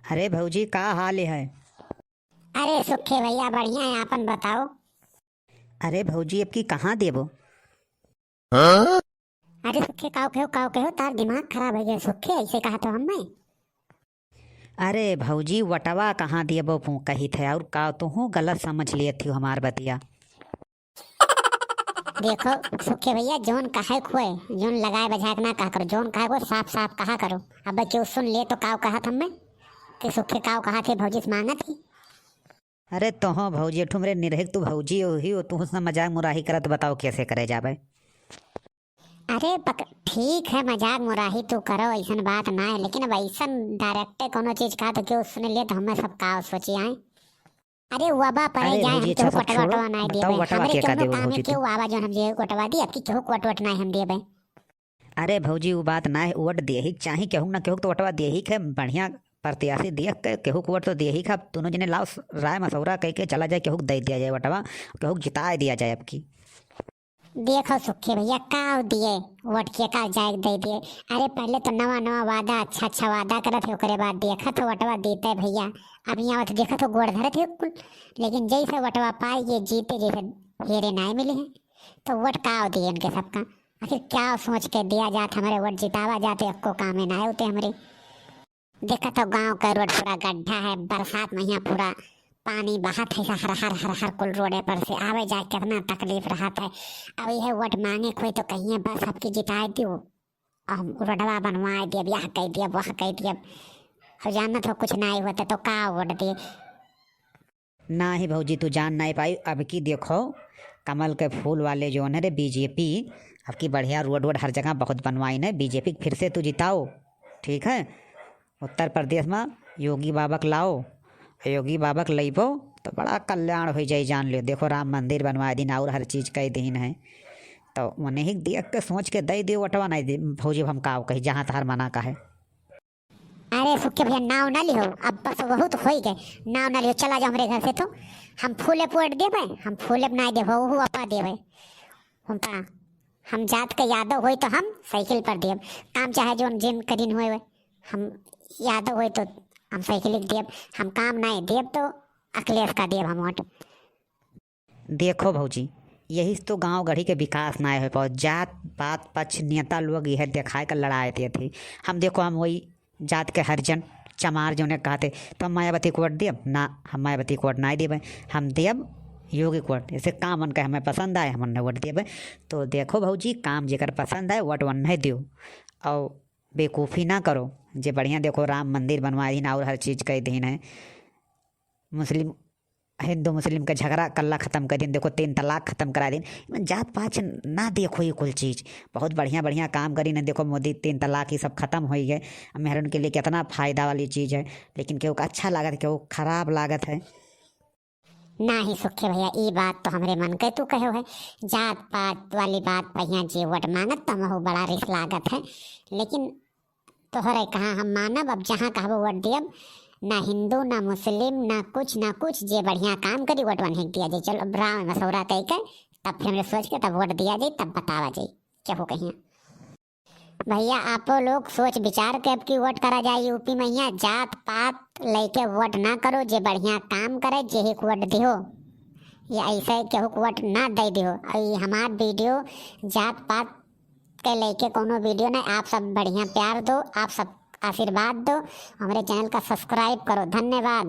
अरे भौजी का हाल है? अरे सुखे भैया बढ़िया है। आपन बताओ। अरे भौजी अब की कहाँ देबो? अरे सुखे काव कहो तार दिमाग खराब है गया। सुखे ऐसे कहा तो हम मैं। अरे भौजी वटवा कहाँ देबो कही थे और का तो हूँ गलत समझ लिए थी हमार बतिया। देखो सुखे भैया जोन कहे खोए जोन लगाए बजाक ना कहा करो। जोन कहे को साफ साफ कहा करो। अब क्यों सुन ले तो काव कहा था मैं कि सुखे काव कहा थे भौजी से मांगा थी। अरे तो हो भौजी ठुमरे निरहिक तू भौजी ही हो तू उसना मजाक मुराही करत बताओ कैसे करे जाबे। अरे ठीक है मजाक मुराही तू करो ऐसन बात ना है, लेकिन अब ऐसन डायरेक्ट कोनो चीज कहा तो क्यों सुन ले तो हमें सब काव सोची आए। अरे वबा परे अरे जाए भौजी हम अच्छा केहू सब कोटवा छोड़ो, वटवा ना बताओ देबे। वटवा हमरे के का केहू देबो काम है भौजी तू। केहू आवा जो हम जे कोटवा दी अब की केहू कोटवट ना हम देबे। अरे भौजी वो बात ना है, वट दे ही चाहे केहू ना केहू तो वटवा दे ही के बढ़िया प्रत्याशी दिया के केहू को वट तो दे ही का दोनों जने लाओ राय मसौरा कह के चला जाए केहू दे दिया जाए वटवा केहू जिता दिया जाए अब की। देखो सुखे भैया काव दिए वोट के का जाए दे दिए। अरे पहले तो नवा नवा वादा अच्छा अच्छा वादा करत थे ओकरे बाद देखा तो वटवा देते भैया। अब यहाँ तो देखा तो गोड़ धरे थे कुल, लेकिन जैसे वटवा पाई ये जीते जैसे हेरे नाय मिले हैं तो वोट काव दिए इनके सबका। आखिर क्या सोच के दिया जात हमारे वोट जितावा जाते अक्को काम ना होते हमारे। देखा तो गांव का रोड पूरा गड्ढा है, बरसात में यहाँ पूरा पानी बहत है हर हर हर हर कुल रोडे पर से आवे जाए कितना तकलीफ रहा है। अब यह वोट मांगे कोई तो कहिए बस सबकी जिताए दियो हम रोडवा बनवाए दिए यह कह दिया वह कह दिया। हो जाना तो कुछ ना ही होता तो का वोट दिए। ना ही भौजी तू जान नहीं पाई अब की देखो कमल के फूल वाले जो है रे बीजेपी अब की बढ़िया रोड वोड हर जगह बहुत बनवाई ने बीजेपी फिर से तू जिताओ। ठीक है, उत्तर प्रदेश में योगी बाबा के लाओ, योगी बाबा के लइबो तो बड़ा कल्याण हो जाए जान लियो। देखो राम मंदिर बनवाए दिन और हर चीज़ कई दिन है तो उन्हें ही देख के सोच के दे दियो वटवा नहीं दे भौजी हम का कही जहाँ तहार मना का है। अरे सुखे भैया नाव ना लियो अब बस बहुत हो ही गए। नाव ना लियो चला जाओ हमारे घर से तो हम फूले पोट देवे हम फूले ना देवे वो अपा देवे। हम का हम जात के यादव होई तो हम साइकिल पर देव काम चाहे जो जिन कदिन होए हम यादव होई तो हम साइकिल देव। हम काम नहीं देव तो अखिलेश का देव हम वोट। देखो भौजी यही तो गांव गढ़ी के विकास ना हो पाओ जात पात पक्ष नेता लोग यह दिखाए कर लड़ाए थे। हम देखो हम वही जात के हरिजन चमार जो ने कहते तो हम मायावती को वोट देव ना, हम मायावती को वोट ना देवे हम देव योगी को वोट। ऐसे काम उनका हमें पसंद आए हम वोट देवे। तो देखो भौजी काम जेकर पसंद आए वोट वन नहीं दियो और बेवकूफ़ी ना करो। जे बढ़िया देखो राम मंदिर बनवाए दिन और हर चीज़ कई दिन है, मुस्लिम हिंदू मुस्लिम का झगड़ा कल्ला ख़त्म कर दिन, देखो 3 तलाक ख़त्म करा दिन। जात पात ना देखो ये कुल चीज़ बहुत बढ़िया बढ़िया काम करी ना। देखो मोदी 3 तलाक ही सब ख़त्म हो गए मेहरन के लिए कितना फ़ायदा वाली चीज़ है, लेकिन केहू का अच्छा लागत है केहू खराब लागत है। ना ही सुखे भैया ये बात तो हमरे मन के तू कहो है। जात पात वाली बात पहिया जे वोट मांगत तो हम बड़ा रिस लागत है, लेकिन तोहरे कहाँ हम मानब अब जहाँ कहबो वोट दियब। ना हिंदू ना मुस्लिम ना कुछ जे बढ़िया काम करी वोट वन दिया जाए। चलो अब राम मसौरा तय कर तब फिर हमने सोच के तब वोट दिया जाए तब बतावा जाए क्या हो कहिए। भैया आपो लोग सोच विचार के अब की वोट करा जाए यूपी में। यहाँ जात पात लेके वोट ना करो जे बढ़िया काम करे जे ही वोट दिहो या ऐसे केहू को वोट ना दे दिहो। और हमार वीडियो जात पात के लेके कोनो वीडियो नहीं। आप सब बढ़िया प्यार दो, आप सब आशीर्वाद दो, हमारे चैनल का सब्सक्राइब करो। धन्यवाद।